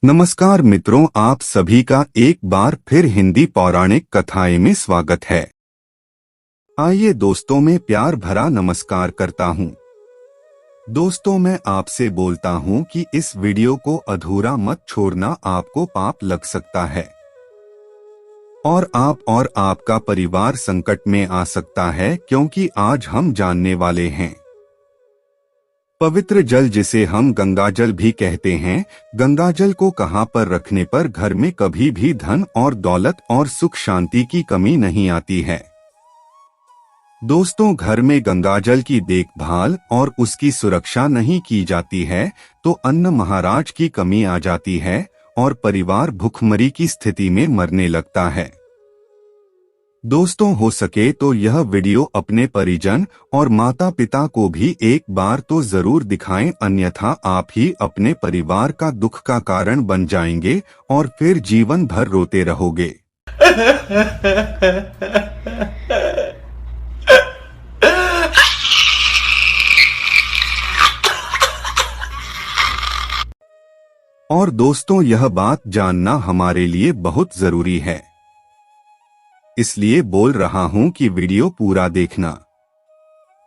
नमस्कार मित्रों, आप सभी का एक बार फिर हिंदी पौराणिक कथाएं में स्वागत है। आइए दोस्तों, मैं प्यार भरा नमस्कार करता हूं। दोस्तों, मैं आपसे बोलता हूं कि इस वीडियो को अधूरा मत छोड़ना, आपको पाप लग सकता है और आप और आपका परिवार संकट में आ सकता है, क्योंकि आज हम जानने वाले हैं पवित्र जल, जिसे हम गंगाजल भी कहते हैं। गंगाजल को कहां पर रखने पर घर में कभी भी धन और दौलत और सुख शांति की कमी नहीं आती है। दोस्तों, घर में गंगाजल की देखभाल और उसकी सुरक्षा नहीं की जाती है तो अन्न महाराज की कमी आ जाती है और परिवार भुखमरी की स्थिति में मरने लगता है। दोस्तों, हो सके तो यह वीडियो अपने परिजन और माता पिता को भी एक बार तो जरूर दिखाएं, अन्यथा आप ही अपने परिवार का दुख का कारण बन जाएंगे और फिर जीवन भर रोते रहोगे। और दोस्तों, यह बात जानना हमारे लिए बहुत जरूरी है, इसलिए बोल रहा हूं कि वीडियो पूरा देखना।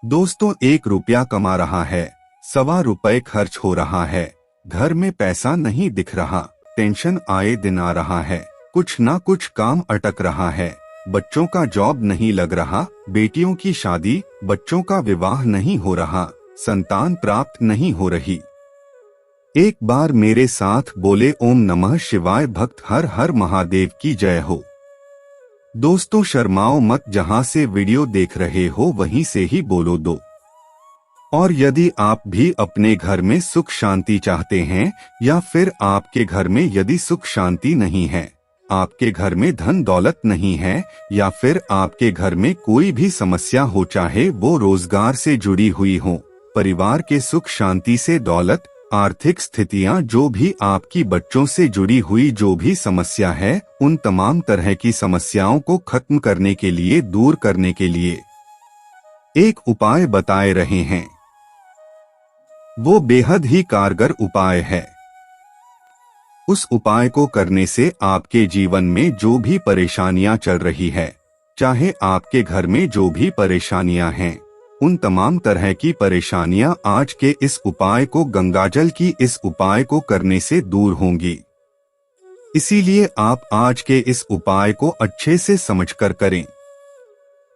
दोस्तों, 1 रुपया कमा रहा है, 1.25 रुपए खर्च हो रहा है, घर में पैसा नहीं दिख रहा, टेंशन आए दिन आ रहा है, कुछ ना कुछ काम अटक रहा है, बच्चों का जॉब नहीं लग रहा, बेटियों की शादी, बच्चों का विवाह नहीं हो रहा, संतान प्राप्त नहीं हो रही। एक बार मेरे साथ बोले ओम नमः शिवाय, भक्त हर हर महादेव की जय हो। दोस्तों, शर्माओ मत, जहां से वीडियो देख रहे हो वहीं से ही बोलो दो। और यदि आप भी अपने घर में सुख शांति चाहते हैं, या फिर आपके घर में यदि सुख शांति नहीं है, आपके घर में धन दौलत नहीं है, या फिर आपके घर में कोई भी समस्या हो, चाहे वो रोजगार से जुड़ी हुई हो, परिवार के सुख शांति से, दौलत, आर्थिक स्थितियां, जो भी आपकी बच्चों से जुड़ी हुई जो भी समस्या है, उन तमाम तरह की समस्याओं को खत्म करने के लिए, दूर करने के लिए एक उपाय बताए रहे हैं। वो बेहद ही कारगर उपाय है। उस उपाय को करने से आपके जीवन में जो भी परेशानियां चल रही है, चाहे आपके घर में जो भी परेशानियां हैं, उन तमाम तरह की परेशानियां आज के इस उपाय को, गंगाजल की इस उपाय को करने से दूर होंगी। इसीलिए आप आज के इस उपाय को अच्छे से समझकर करें।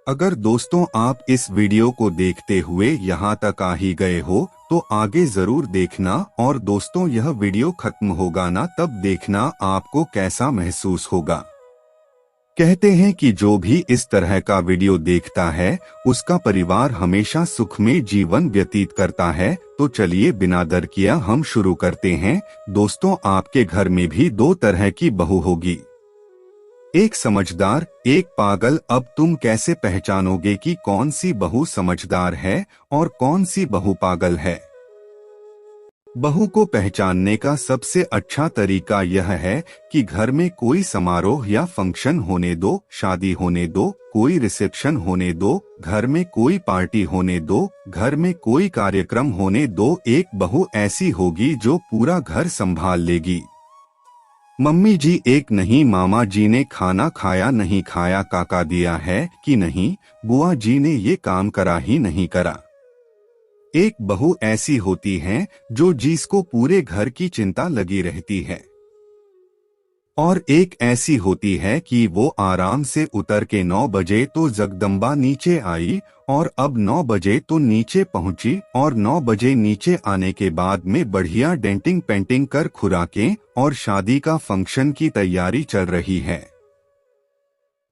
अगर दोस्तों आप इस वीडियो को देखते हुए यहाँ तक आ ही गए हो तो आगे जरूर देखना, और दोस्तों यह वीडियो खत्म होगा ना, तब देखना आपको कैसा महसूस होगा। कहते हैं कि जो भी इस तरह का वीडियो देखता है उसका परिवार हमेशा सुख में जीवन व्यतीत करता है। तो चलिए बिना देर किए हम शुरू करते हैं। दोस्तों, आपके घर में भी 2 तरह की बहू होगी, एक समझदार, एक पागल। अब तुम कैसे पहचानोगे कि कौन सी बहू समझदार है और कौन सी बहू पागल है? बहू को पहचानने का सबसे अच्छा तरीका यह है कि घर में कोई समारोह या फंक्शन होने दो, शादी होने दो, कोई रिसेप्शन होने दो, घर में कोई पार्टी होने दो, घर में कोई कार्यक्रम होने दो, एक बहू ऐसी होगी जो पूरा घर संभाल लेगी। मम्मी जी एक नहीं, मामा जी ने खाना खाया नहीं खाया, काका दिया है कि नहीं, बुआ जी ने ये काम करा ही नहीं करा। एक बहू ऐसी होती है जो जिसको पूरे घर की चिंता लगी रहती है, और एक ऐसी होती है कि वो आराम से उतर के 9 बजे तो जगदम्बा नीचे आई, और अब 9 बजे तो नीचे पहुंची, और 9 बजे नीचे आने के बाद में बढ़िया डेंटिंग पेंटिंग कर खुराकें और शादी का फंक्शन की तैयारी चल रही है,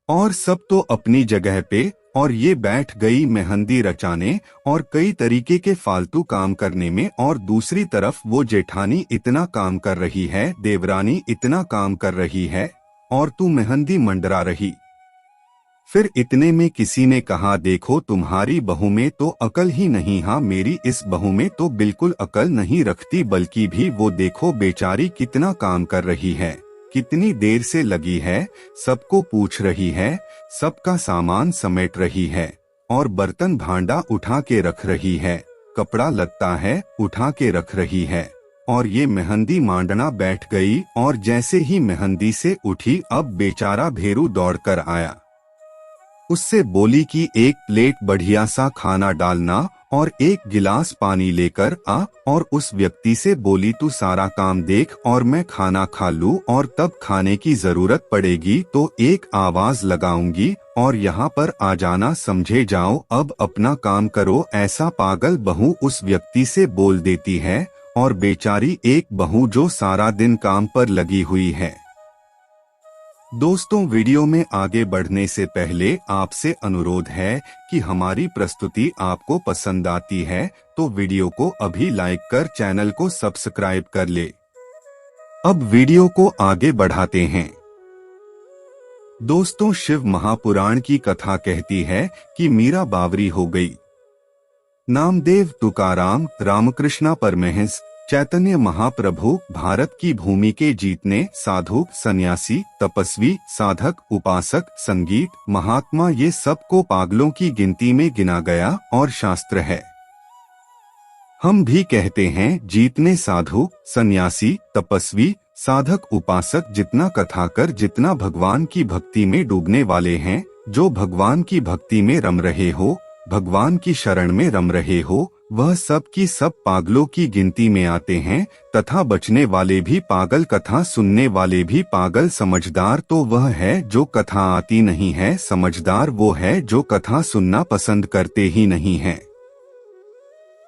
और सब तो अपनी जगह पे, और ये बैठ गई मेहंदी रचाने और कई तरीके के फालतू काम करने में, और दूसरी तरफ वो जेठानी इतना काम कर रही है, देवरानी इतना काम कर रही है, और तू मेहंदी मंडरा रही। फिर इतने में किसी ने कहा, देखो तुम्हारी बहू में तो अकल ही नहीं। हाँ, मेरी इस बहू में तो बिल्कुल अकल नहीं रखती, बल्कि भी वो देखो बेचारी कितना काम कर रही है, कितनी देर से लगी है, सबको पूछ रही है, सबका सामान समेट रही है, और बर्तन भांडा उठा के रख रही है, कपड़ा लत्ता है उठा के रख रही है, और ये मेहंदी मांडना बैठ गई और जैसे ही मेहंदी से उठी अब बेचारा भेरू दौड़कर आया। उससे बोली कि एक प्लेट बढ़िया सा खाना डालना और एक गिलास पानी लेकर आ, और उस व्यक्ति से बोली तू सारा काम देख और मैं खाना खा लूं और तब खाने की जरूरत पड़ेगी तो एक आवाज लगाऊंगी और यहाँ पर आ जाना, समझे जाओ अब अपना काम करो। ऐसा पागल बहू उस व्यक्ति से बोल देती है और बेचारी एक बहू जो सारा दिन काम पर लगी हुई है। दोस्तों, वीडियो में आगे बढ़ने से पहले आपसे अनुरोध है कि हमारी प्रस्तुति आपको पसंद आती है तो वीडियो को अभी लाइक कर चैनल को सब्सक्राइब कर ले। अब वीडियो को आगे बढ़ाते हैं। दोस्तों, शिव महापुराण की कथा कहती है कि मीरा बावरी हो गई। नामदेव, तुकाराम, रामकृष्ण परमहंस, चैतन्य महाप्रभु भारत की भूमि के जीतने साधु, सन्यासी, तपस्वी, साधक, उपासक, संगीत, महात्मा, ये सब को पागलों की गिनती में गिना गया और शास्त्र है। हम भी कहते हैं जीतने साधु, सन्यासी, तपस्वी, साधक, उपासक जितना कथाकर, जितना भगवान की भक्ति में डूबने वाले हैं, जो भगवान की भक्ति में रम रहे हो, भगवान की शरण में रम रहे हो, वह सब की सब पागलों की गिनती में आते हैं। तथा बचने वाले भी पागल, कथा सुनने वाले भी पागल। समझदार तो वह है जो कथा आती नहीं है, समझदार वो है जो कथा सुनना पसंद करते ही नहीं है।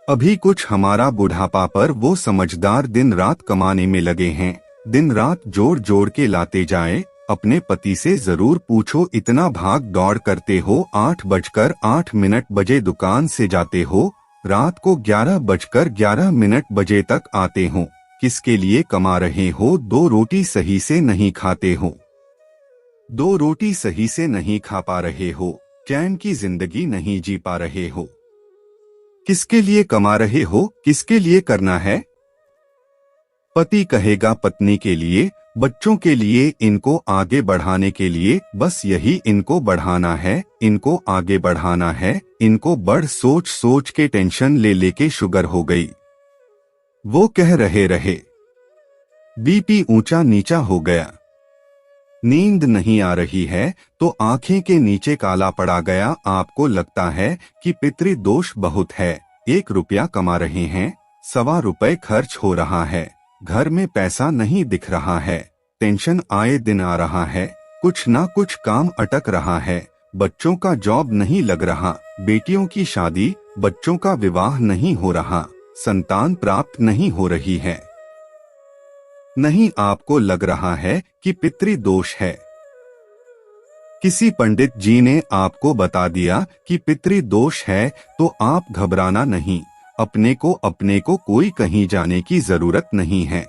अभी कुछ हमारा बुढ़ापा पर वो समझदार दिन रात कमाने में लगे हैं, दिन रात जोड़ जोड़ के लाते जाए। अपने पति से जरूर पूछो इतना भाग दौड़ करते हो, 8:08 बजे दुकान से जाते हो, रात को 11:11 बजे तक आते हो, किसके लिए कमा रहे हो? 2 रोटी सही से नहीं खाते हो, 2 रोटी सही से नहीं खा पा रहे हो, चैन की जिंदगी नहीं जी पा रहे हो। किसके लिए कमा रहे हो? किसके लिए करना है? पति कहेगा पत्नी के लिए, बच्चों के लिए, इनको आगे बढ़ाने के लिए, बस यही इनको बढ़ाना है, इनको आगे बढ़ाना है। इनको बढ़ सोच सोच के टेंशन ले लेके शुगर हो गई। वो कह रहे रहे, बीपी ऊंचा नीचा हो गया, नींद नहीं आ रही है तो आंखें के नीचे काला पड़ा गया। आपको लगता है कि पितृदोष बहुत है, 1 रुपया कमा रहे हैं, 1.25 रुपए खर्च हो रहा है, घर में पैसा नहीं दिख रहा है, टेंशन आए दिन आ रहा है, कुछ ना कुछ काम अटक रहा है, बच्चों का जॉब नहीं लग रहा, बेटियों की शादी, बच्चों का विवाह नहीं हो रहा, संतान प्राप्त नहीं हो रही है। नहीं, आपको लग रहा है कि पितृदोष है। किसी पंडित जी ने आपको बता दिया कि पितृदोष है तो आप घबराना नहीं, अपने को कोई कहीं जाने की जरूरत नहीं है।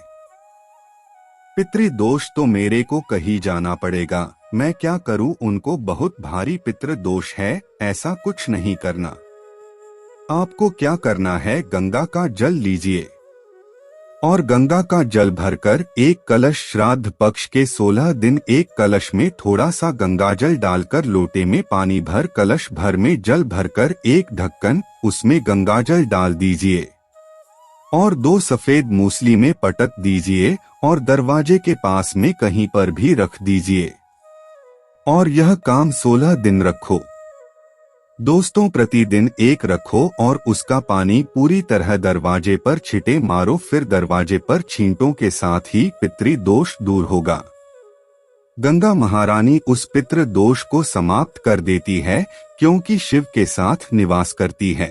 पितृदोष तो मेरे को कहीं जाना पड़ेगा, मैं क्या करूं, उनको बहुत भारी पितृदोष है। ऐसा कुछ नहीं करना। आपको क्या करना है, गंगा का जल लीजिए और गंगा का जल भरकर एक कलश, श्राद्ध पक्ष के 16 दिन एक कलश में थोड़ा सा गंगा जल डालकर लोटे में पानी भर कलश भर में जल भरकर एक ढक्कन उसमें गंगा जल डाल दीजिए और 2 सफेद मूसली में पटक दीजिए और दरवाजे के पास में कहीं पर भी रख दीजिए और यह काम 16 दिन रखो। दोस्तों, प्रतिदिन एक रखो और उसका पानी पूरी तरह दरवाजे पर छिटे मारो, फिर दरवाजे पर छींटों के साथ ही पितृदोष दूर होगा। गंगा महारानी उस पितृदोष को समाप्त कर देती है क्योंकि शिव के साथ निवास करती है,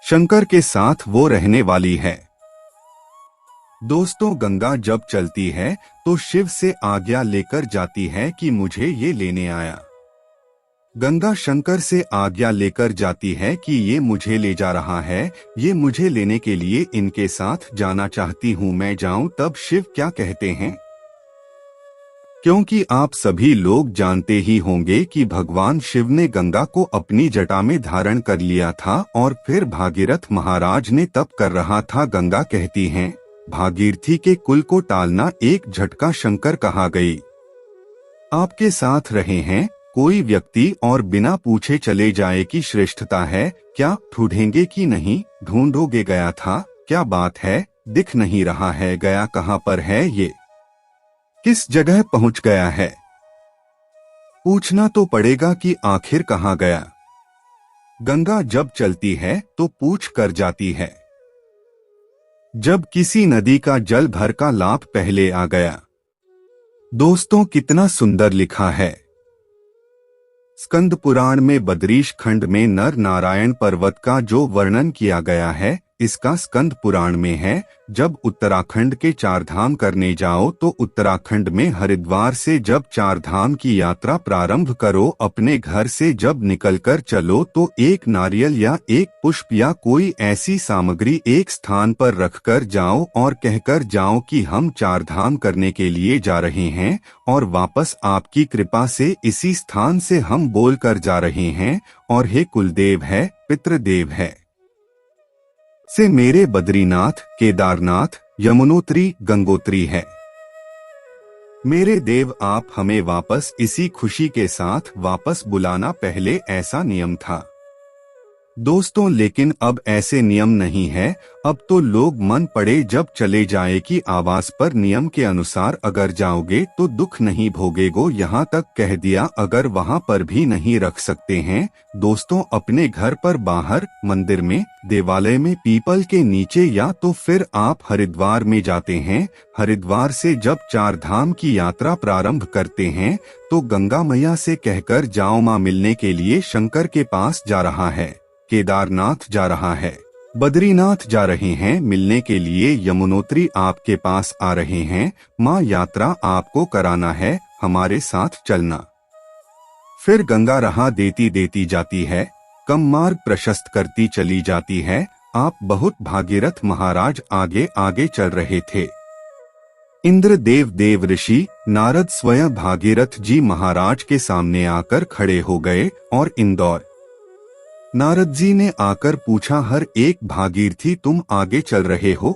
शंकर के साथ वो रहने वाली है। दोस्तों, गंगा जब चलती है तो शिव से आज्ञा लेकर जाती है कि मुझे ये लेने आया। गंगा शंकर से आज्ञा लेकर जाती है कि ये मुझे ले जा रहा है, ये मुझे लेने के लिए इनके साथ जाना चाहती हूँ, मैं जाऊं। तब शिव क्या कहते हैं? क्योंकि आप सभी लोग जानते ही होंगे कि भगवान शिव ने गंगा को अपनी जटा में धारण कर लिया था और फिर भागीरथ महाराज ने तप कर रहा था। गंगा कहती हैं, भागीरथी के कुल को टालना एक झटका शंकर कहा गई। आपके साथ रहे हैं कोई व्यक्ति और बिना पूछे चले जाए की श्रेष्ठता है क्या? ढूंढेंगे कि नहीं ढूंढोगे? गया था, क्या बात है, दिख नहीं रहा है, गया कहाँ पर है ये, किस जगह पहुंच गया है। पूछना तो पड़ेगा कि आखिर कहाँ गया। गंगा जब चलती है तो पूछ कर जाती है। जब किसी नदी का जल भर का लाभ पहले आ गया। दोस्तों, कितना सुंदर लिखा है। स्कंद पुराण में बदरीश खंड में नर नारायण पर्वत का जो वर्णन किया गया है, इसका स्कंद पुराण में है। जब उत्तराखंड के चार धाम करने जाओ तो उत्तराखंड में हरिद्वार से जब चार धाम की यात्रा प्रारंभ करो, अपने घर से जब निकलकर चलो तो एक नारियल या एक पुष्प या कोई ऐसी सामग्री एक स्थान पर रखकर जाओ और कहकर जाओ कि हम चार धाम करने के लिए जा रहे हैं और वापस आपकी कृपा से इसी स्थान से हम बोल कर जा रहे हैं, और हे कुलदेव है, पितृदेव है से मेरे बद्रीनाथ, केदारनाथ, यमुनोत्री, गंगोत्री है। मेरे देव, आप हमें वापस इसी खुशी के साथ वापस बुलाना। पहले ऐसा नियम था दोस्तों, लेकिन अब ऐसे नियम नहीं है। अब तो लोग मन पड़े जब चले जाए कि आवास पर नियम के अनुसार अगर जाओगे तो दुख नहीं भोगेगो, यहाँ तक कह दिया। अगर वहाँ पर भी नहीं रख सकते हैं दोस्तों, अपने घर पर बाहर, मंदिर में, देवालय में, पीपल के नीचे, या तो फिर आप हरिद्वार में जाते हैं। हरिद्वार से जब चार धाम की यात्रा प्रारंभ करते हैं तो गंगा मैया से कहकर जाओ, माँ मिलने के लिए शंकर के पास जा रहा है, केदारनाथ जा रहा है, बद्रीनाथ जा रहे हैं मिलने के लिए, यमुनोत्री आपके पास आ रहे हैं, माँ यात्रा आपको कराना है, हमारे साथ चलना। फिर गंगा राह देती देती जाती है, कम मार्ग प्रशस्त करती चली जाती है। आप बहुत भागीरथ महाराज आगे आगे चल रहे थे। इंद्र देव, देव ऋषि, नारद स्वयं भागीरथ जी महाराज के सामने आकर खड़े हो गए और इंदौर नारद जी ने आकर पूछा, हर एक भागीरथी तुम आगे चल रहे हो,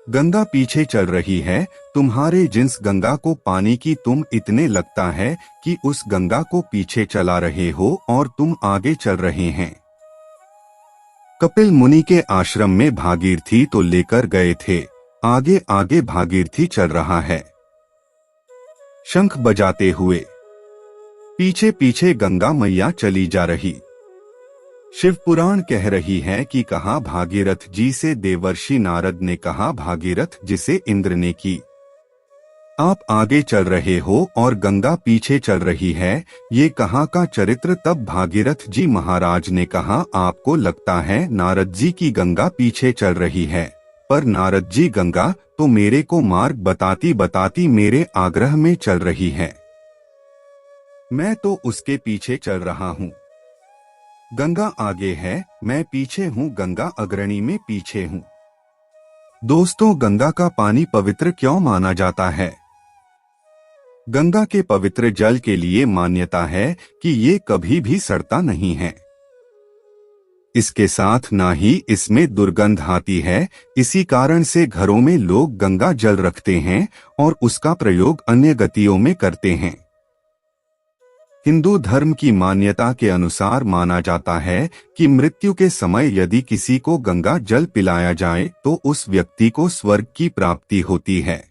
गंगा पीछे चल रही है, तुम्हारे जिस गंगा को पानी की तुम इतने लगता है कि उस गंगा को पीछे चला रहे हो और तुम आगे चल रहे हैं। कपिल मुनि के आश्रम में भागीरथी तो लेकर गए थे, आगे आगे भागीरथी चल रहा है शंख बजाते हुए, पीछे पीछे गंगा मैया चली जा रही। शिव पुराण कह रही है कि कहा भागीरथ जी से देवर्षि नारद ने कहा, भागीरथ जिसे इंद्र ने की, आप आगे चल रहे हो और गंगा पीछे चल रही है, ये कहाँ का चरित्र। तब भागीरथ जी महाराज ने कहा, आपको लगता है नारद जी की गंगा पीछे चल रही है, पर नारद जी गंगा तो मेरे को मार्ग बताती बताती मेरे आग्रह में चल रही है, मैं तो उसके पीछे चल रहा हूँ। गंगा आगे है, मैं पीछे हूँ, गंगा अग्रणी में पीछे हूँ। दोस्तों, गंगा का पानी पवित्र क्यों माना जाता है? गंगा के पवित्र जल के लिए मान्यता है कि ये कभी भी सड़ता नहीं है, इसके साथ ना ही इसमें दुर्गंध आती है। इसी कारण से घरों में लोग गंगा जल रखते हैं और उसका प्रयोग अन्य गतियों में करते हैं। हिंदू धर्म की मान्यता के अनुसार माना जाता है कि मृत्यु के समय यदि किसी को गंगा जल पिलाया जाए तो उस व्यक्ति को स्वर्ग की प्राप्ति होती है।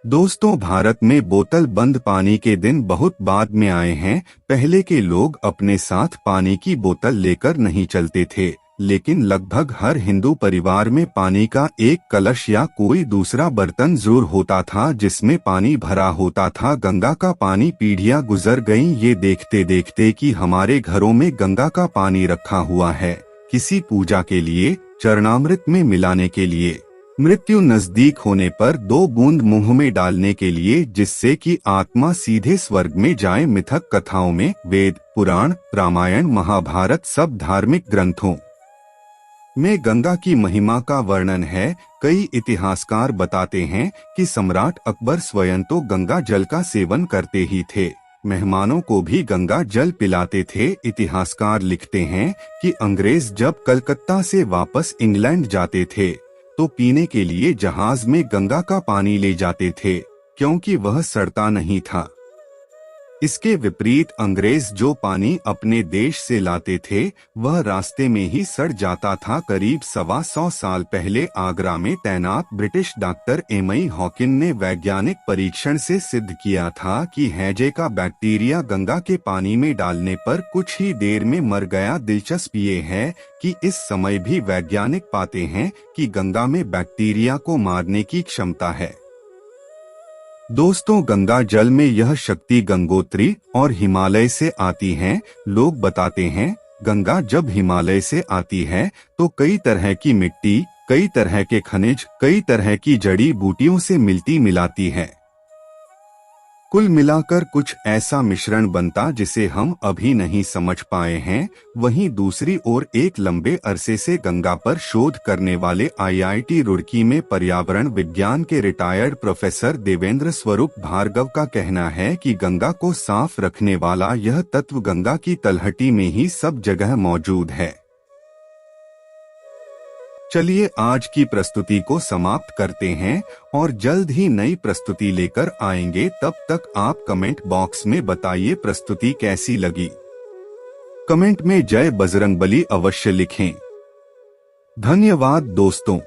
दोस्तों, भारत में बोतल बंद पानी के दिन बहुत बाद में आए हैं। पहले के लोग अपने साथ पानी की बोतल लेकर नहीं चलते थे, लेकिन लगभग हर हिंदू परिवार में पानी का एक कलश या कोई दूसरा बर्तन जरूर होता था जिसमें पानी भरा होता था। गंगा का पानी पीढ़ियां गुजर गईं ये देखते देखते कि हमारे घरों में गंगा का पानी रखा हुआ है, किसी पूजा के लिए, चरणामृत में मिलाने के लिए, मृत्यु नजदीक होने पर 2 बूंद मुंह में डालने के लिए, जिससे कि आत्मा सीधे स्वर्ग में जाए। मिथक कथाओं में वेद, पुराण, रामायण, महाभारत सब धार्मिक ग्रंथों में गंगा की महिमा का वर्णन है। कई इतिहासकार बताते हैं कि सम्राट अकबर स्वयं तो गंगा जल का सेवन करते ही थे, मेहमानों को भी गंगा जल पिलाते थे। इतिहासकार लिखते हैं कि अंग्रेज जब कलकत्ता से वापस इंग्लैंड जाते थे तो पीने के लिए जहाज में गंगा का पानी ले जाते थे, क्योंकि वह सड़ता नहीं था। इसके विपरीत अंग्रेज जो पानी अपने देश से लाते थे वह रास्ते में ही सड़ जाता था। करीब 125 साल पहले आगरा में तैनात ब्रिटिश डॉक्टर एमई हॉकिन ने वैज्ञानिक परीक्षण से सिद्ध किया था कि हैजे का बैक्टीरिया गंगा के पानी में डालने पर कुछ ही देर में मर गया। दिलचस्प ये है कि इस समय भी वैज्ञानिक पाते हैं कि गंगा में बैक्टीरिया को मारने की क्षमता है। दोस्तों, गंगा जल में यह शक्ति गंगोत्री और हिमालय से आती है। लोग बताते हैं गंगा जब हिमालय से आती है तो कई तरह की मिट्टी, कई तरह के खनिज, कई तरह की जड़ी बूटियों से मिलती मिलाती है। कुल मिलाकर कुछ ऐसा मिश्रण बनता जिसे हम अभी नहीं समझ पाए हैं। वहीं दूसरी ओर एक लंबे अरसे से गंगा पर शोध करने वाले आईआईटी रुड़की में पर्यावरण विज्ञान के रिटायर्ड प्रोफेसर देवेंद्र स्वरूप भार्गव का कहना है कि गंगा को साफ रखने वाला यह तत्व गंगा की तलहटी में ही सब जगह मौजूद है। चलिए आज की प्रस्तुति को समाप्त करते हैं और जल्द ही नई प्रस्तुति लेकर आएंगे। तब तक आप कमेंट बॉक्स में बताइए प्रस्तुति कैसी लगी। कमेंट में जय बजरंगबली अवश्य लिखें। धन्यवाद दोस्तों।